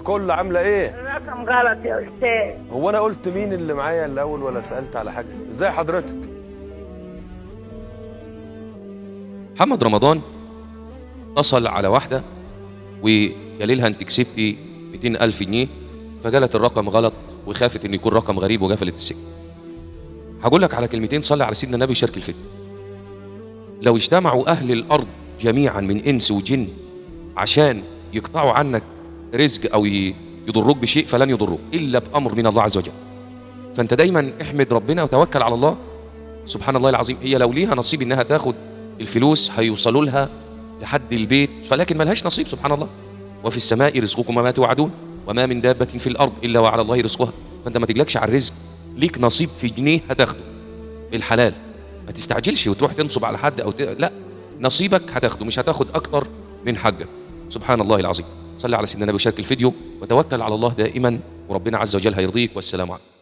الكل، عامله ايه؟ الرقم غلط يا استاذ. هو انا قلت مين اللي معايا الاول ولا سالت على حاجه؟ ازاي حضرتك؟ محمد رمضان اتصل على واحده وقال لها انت كسبتي 200,000 جنيه، فقالت الرقم غلط وخافت انه يكون رقم غريب وقفلت السكه. هقول لك على كلمتين صلي على سيدنا النبي وشارك الفيديو. لو اجتمعوا اهل الارض جميعا من انس وجن عشان يقطعوا عنك رزق او يضروك بشيء فلن يضروك الا بامر من الله عز وجل. فانت دايما احمد ربنا وتوكل على الله. سبحان الله العظيم، هي لو ليها نصيب انها تاخد الفلوس هيوصلوا لها لحد البيت، فلكن ملهاش نصيب. سبحان الله. وفي السماء رزقكم وما توعدون وما من دابة في الارض الا وعلى الله رزقها. فانت ما تقلقش على الرزق، ليك نصيب في جنيه هتاخده بالحلال، ما تستعجلش وتروح تنصب على حد لا، نصيبك هتاخده، مش هتاخد اكتر من حقك. سبحان الله العظيم. صلي على سيدنا النبي وشارك الفيديو وتوكل على الله دائما، وربنا عز وجل هيرضيك. والسلام عليكم.